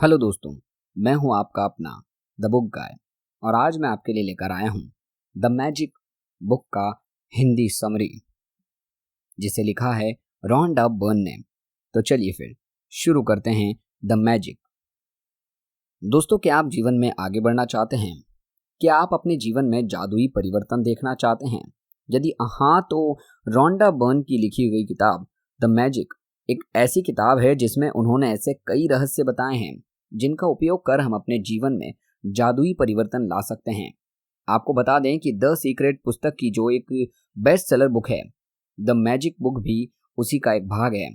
Hello दोस्तों, मैं हूं आपका अपना द बुक गाय और आज मैं आपके लिए लेकर आया हूं द मैजिक बुक का हिंदी समरी जिसे लिखा है रॉन्डा बर्न ने। तो चलिए फिर शुरू करते हैं द मैजिक। दोस्तों, क्या आप जीवन में आगे बढ़ना चाहते हैं? क्या आप अपने जीवन में जादुई परिवर्तन देखना चाहते हैं? यदि हाँ, तो रॉन्डा बर्न की लिखी हुई किताब द मैजिक एक ऐसी किताब है जिसमें उन्होंने ऐसे कई रहस्य बताए हैं जिनका उपयोग कर हम अपने जीवन में जादुई परिवर्तन ला सकते हैं। आपको बता दें कि द सीक्रेट पुस्तक की जो एक बेस्ट सेलर बुक है, द मैजिक बुक भी उसी का एक भाग है।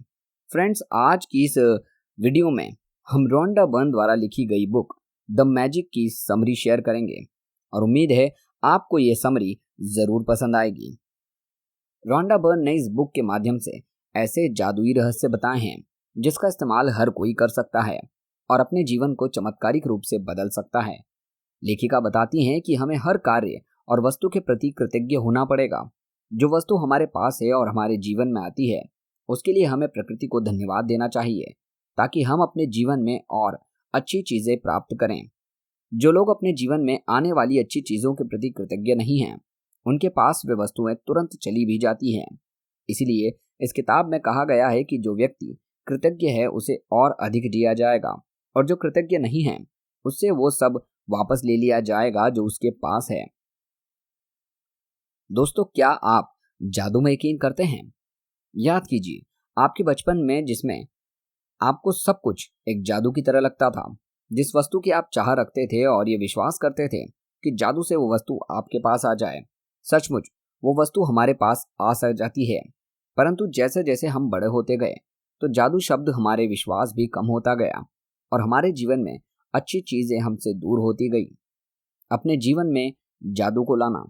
फ्रेंड्स, आज की इस वीडियो में हम रॉन्डा बर्न द्वारा लिखी गई बुक द मैजिक की समरी शेयर करेंगे और उम्मीद है आपको ये समरी जरूर पसंद आएगी। रॉन्डा बर्न ने इस बुक के माध्यम से ऐसे जादुई रहस्य बताए हैं जिसका इस्तेमाल हर कोई कर सकता है और अपने जीवन को चमत्कारिक रूप से बदल सकता है। लेखिका बताती हैं कि हमें हर कार्य और वस्तु के प्रति कृतज्ञ होना पड़ेगा। जो वस्तु हमारे पास है और हमारे जीवन में आती है, उसके लिए हमें प्रकृति को धन्यवाद देना चाहिए ताकि हम अपने जीवन में और अच्छी चीजें प्राप्त करें। जो लोग अपने जीवन में आने वाली अच्छी चीजों के प्रति कृतज्ञ नहीं हैं, उनके पास वे वस्तुएं तुरंत चली भी जाती हैं। इसलिए इस किताब में कहा गया है कि जो व्यक्ति कृतज्ञ है उसे और अधिक दिया जाएगा और जो कृतज्ञ नहीं है उससे वो सब वापस ले लिया जाएगा जो उसके पास है। दोस्तों, क्या आप जादू में यकीन करते हैं? याद कीजिए आपके बचपन में जिसमें आपको सब कुछ एक जादू की तरह लगता था। जिस वस्तु की आप चाह रखते थे और ये विश्वास करते थे कि जादू से वो वस्तु आपके पास आ जाए, सचमुच वो वस्तु हमारे पास आ सक जाती है। परंतु जैसे जैसे हम बड़े होते गए तो जादू शब्द हमारे विश्वास भी कम होता गया और हमारे जीवन में अच्छी चीजें हमसे दूर होती गई। अपने जीवन में जादू को लाना,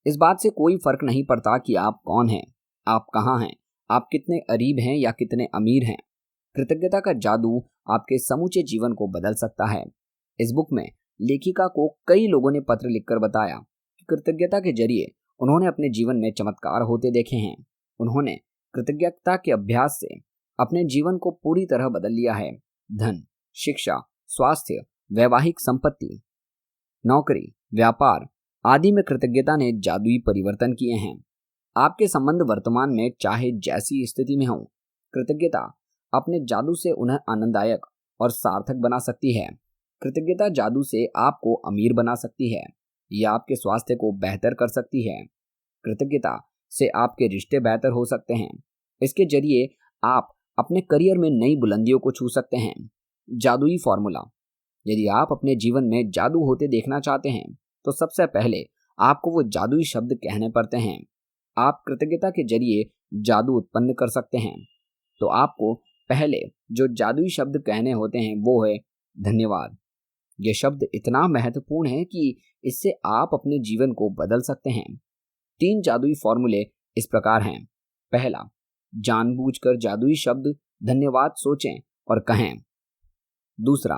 इस बात से कोई फर्क नहीं पड़ता कि आप कौन हैं, आप कहाँ हैं, आप कितने अरीब हैं या कितने अमीर हैं। कृतज्ञता का जादू आपके समूचे जीवन को बदल सकता है। इस बुक में लेखिका को कई लोगों ने पत्र लिखकर बताया कि कृतज्ञता के जरिए उन्होंने अपने जीवन में चमत्कार होते देखे हैं। उन्होंने कृतज्ञता के अभ्यास से अपने जीवन को पूरी तरह बदल लिया है। धन, शिक्षा, स्वास्थ्य, वैवाहिक संपत्ति, नौकरी, व्यापार आदि में कृतज्ञता ने जादुई परिवर्तन किए हैं। आपके संबंध वर्तमान में चाहे जैसी स्थिति में हो, कृतज्ञता अपने जादू से उन्हें आनंददायक और सार्थक बना सकती है। कृतज्ञता जादू से आपको अमीर बना सकती है या आपके स्वास्थ्य को बेहतर कर सकती है। कृतज्ञता से आपके रिश्ते बेहतर हो सकते हैं। इसके जरिए आप अपने करियर में नई बुलंदियों को छू सकते हैं। जादुई फॉर्मूला, यदि आप अपने जीवन में जादू होते देखना चाहते हैं तो सबसे पहले आपको वो जादुई शब्द कहने पड़ते हैं। आप कृतज्ञता के जरिए जादू उत्पन्न कर सकते हैं। तो आपको पहले जो जादुई शब्द कहने होते हैं वो है धन्यवाद। ये शब्द इतना महत्वपूर्ण है कि इससे आप अपने जीवन को बदल सकते हैं। 3 जादुई फॉर्मूले इस प्रकार हैं। पहला, जानबूझकर जादुई शब्द धन्यवाद सोचें और कहें। दूसरा,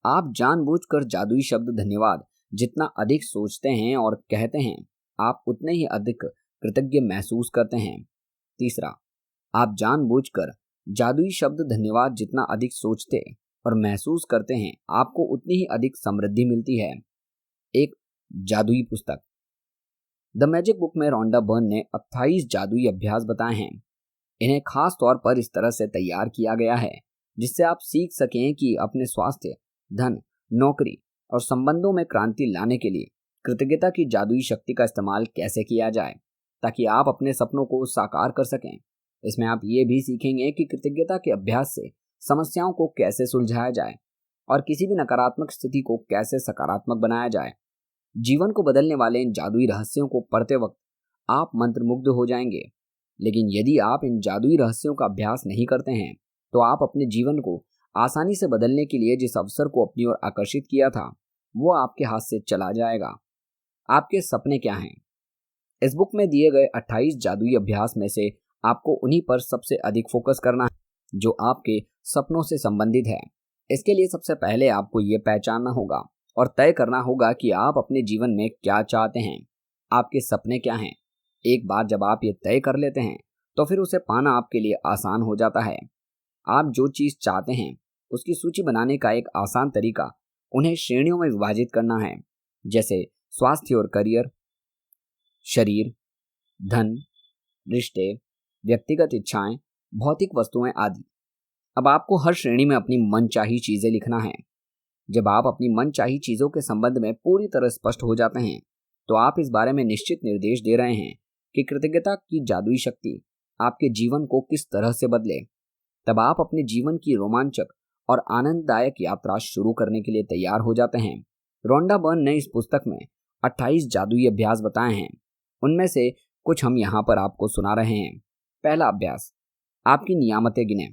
आप जानबूझकर जादुई शब्द धन्यवाद जितना अधिक सोचते हैं और कहते हैं, आप उतने ही अधिक कृतज्ञ महसूस करते हैं। तीसरा, आप जानबूझकर जादुई शब्द धन्यवाद जितना अधिक सोचते और महसूस करते हैं, आपको उतनी ही अधिक समृद्धि मिलती है। एक जादुई पुस्तक, द मैजिक बुक में रॉन्डा बर्न ने 28 जादुई अभ्यास बताए हैं। इन्हें खास तौर पर इस तरह से तैयार किया गया है जिससे आप सीख सकें कि अपने स्वास्थ्य, धन, नौकरी और संबंधों में क्रांति लाने के लिए कृतज्ञता की जादुई शक्ति का इस्तेमाल कैसे किया जाए ताकि आप अपने सपनों को साकार कर सकें। इसमें आप ये भी सीखेंगे कि कृतज्ञता के अभ्यास से समस्याओं को कैसे सुलझाया जाए और किसी भी नकारात्मक स्थिति को कैसे सकारात्मक बनाया जाए। जीवन को बदलने वाले इन जादुई रहस्यों को पढ़ते वक्त आप मंत्रमुग्ध हो जाएंगे। लेकिन यदि आप इन जादुई रहस्यों का अभ्यास नहीं करते हैं तो आप अपने जीवन को आसानी से बदलने के लिए जिस अवसर को अपनी ओर आकर्षित किया था वो आपके हाथ से चला जाएगा। आपके सपने क्या हैं? इस बुक में दिए गए 28 जादुई अभ्यास में से आपको उन्हीं पर सबसे अधिक फोकस करना है जो आपके सपनों से संबंधित है। इसके लिए सबसे पहले आपको ये पहचानना होगा और तय करना होगा कि आप अपने जीवन में क्या चाहते हैं, आपके सपने क्या हैं। एक बार जब आप ये तय कर लेते हैं तो फिर उसे पाना आपके लिए आसान हो जाता है। आप जो चीज़ चाहते हैं उसकी सूची बनाने का एक आसान तरीका उन्हें श्रेणियों में विभाजित करना है, जैसे स्वास्थ्य और करियर, शरीर, धन, रिश्ते, व्यक्तिगत इच्छाएं, भौतिक वस्तुएं आदि। अब आपको हर श्रेणी में अपनी मनचाही चीजें लिखना है। जब आप अपनी मनचाही चीजों के संबंध में पूरी तरह स्पष्ट हो जाते हैं, तो आप इस बारे में निश्चित निर्देश दे रहे हैं कि कृतज्ञता की जादुई शक्ति आपके जीवन को किस तरह से बदले। तब आप अपने जीवन की रोमांचक और आनंददायक यात्रा शुरू करने के लिए तैयार हो जाते हैं। रोंडा बर्न ने इस पुस्तक में 28 जादुई अभ्यास बताए हैं। उनमें से कुछ हम यहाँ पर आपको सुना रहे हैं। पहला अभ्यास, आपकी नियामतें गिनें।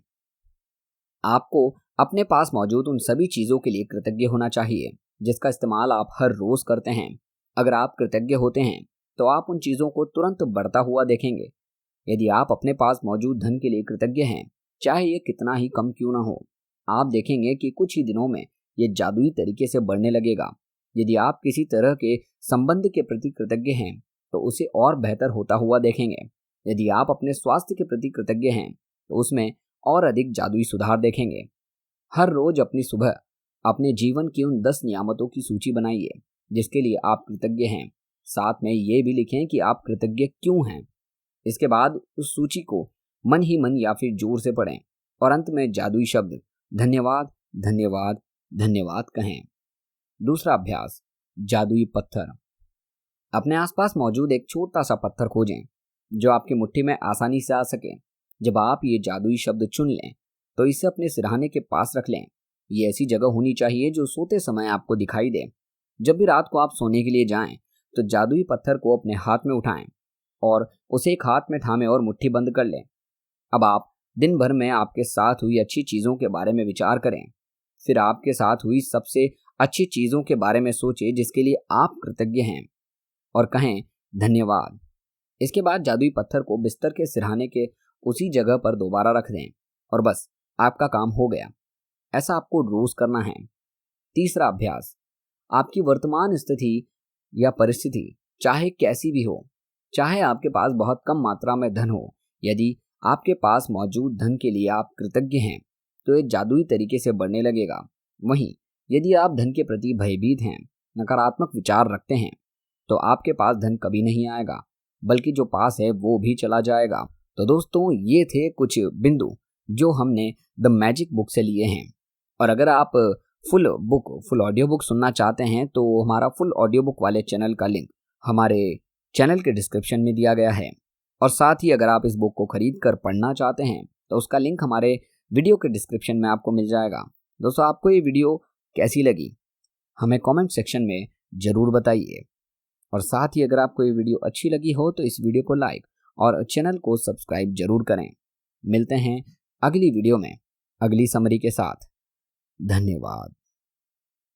आपको अपने पास मौजूद उन सभी चीजों के लिए कृतज्ञ होना चाहिए जिसका इस्तेमाल आप हर रोज करते हैं। अगर आप कृतज्ञ होते हैं तो आप उन चीजों को तुरंत बढ़ता हुआ देखेंगे। यदि आप अपने पास मौजूद धन के लिए कृतज्ञ हैं, चाहे ये कितना ही कम क्यों ना हो, आप देखेंगे कि कुछ ही दिनों में ये जादुई तरीके से बढ़ने लगेगा। यदि आप किसी तरह के संबंध के प्रति कृतज्ञ हैं तो उसे और बेहतर होता हुआ देखेंगे। यदि आप अपने स्वास्थ्य के प्रति कृतज्ञ हैं तो उसमें और अधिक जादुई सुधार देखेंगे। हर रोज अपनी सुबह अपने जीवन की उन 10 नियामतों की सूची बनाइए जिसके लिए आप कृतज्ञ हैं। साथ में ये भी लिखें कि आप कृतज्ञ क्यों हैं। इसके बाद उस सूची को मन ही मन या फिर जोर से पढ़ें और अंत में जादुई शब्द धन्यवाद धन्यवाद धन्यवाद कहें। दूसरा अभ्यास, जादुई पत्थर। अपने आसपास मौजूद एक छोटा सा पत्थर खोजें जो आपकी मुट्ठी में आसानी से आ सके। जब आप ये जादुई शब्द चुन लें तो इसे अपने सिरहाने के पास रख लें। ये ऐसी जगह होनी चाहिए जो सोते समय आपको दिखाई दे। जब भी रात को आप सोने के लिए जाएं तो जादुई पत्थर को अपने हाथ में उठाएं और उसे एक हाथ में थामे और मुट्ठी बंद कर लें। अब आप दिन भर में आपके साथ हुई अच्छी चीज़ों के बारे में विचार करें। फिर आपके साथ हुई सबसे अच्छी चीज़ों के बारे में सोचें जिसके लिए आप कृतज्ञ हैं और कहें धन्यवाद। इसके बाद जादुई पत्थर को बिस्तर के सिरहाने के उसी जगह पर दोबारा रख दें और बस आपका काम हो गया। ऐसा आपको रोज करना है। तीसरा अभ्यास, आपकी वर्तमान स्थिति या परिस्थिति चाहे कैसी भी हो, चाहे आपके पास बहुत कम मात्रा में धन हो, यदि आपके पास मौजूद धन के लिए आप कृतज्ञ हैं तो ये जादुई तरीके से बढ़ने लगेगा। वहीं यदि आप धन के प्रति भयभीत हैं, नकारात्मक विचार रखते हैं, तो आपके पास धन कभी नहीं आएगा, बल्कि जो पास है वो भी चला जाएगा। तो दोस्तों, ये थे कुछ बिंदु जो हमने द मैजिक बुक से लिए हैं। और अगर आप फुल ऑडियो बुक सुनना चाहते हैं तो हमारा फुल ऑडियो बुक वाले चैनल का लिंक हमारे चैनल के डिस्क्रिप्शन में दिया गया है। और साथ ही अगर आप इस बुक को खरीद कर पढ़ना चाहते हैं तो उसका लिंक हमारे वीडियो के डिस्क्रिप्शन में आपको मिल जाएगा। दोस्तों, आपको ये वीडियो कैसी लगी हमें कमेंट सेक्शन में ज़रूर बताइए। और साथ ही अगर आपको ये वीडियो अच्छी लगी हो तो इस वीडियो को लाइक और चैनल को सब्सक्राइब जरूर करें। मिलते हैं अगली वीडियो में अगली समरी के साथ। धन्यवाद।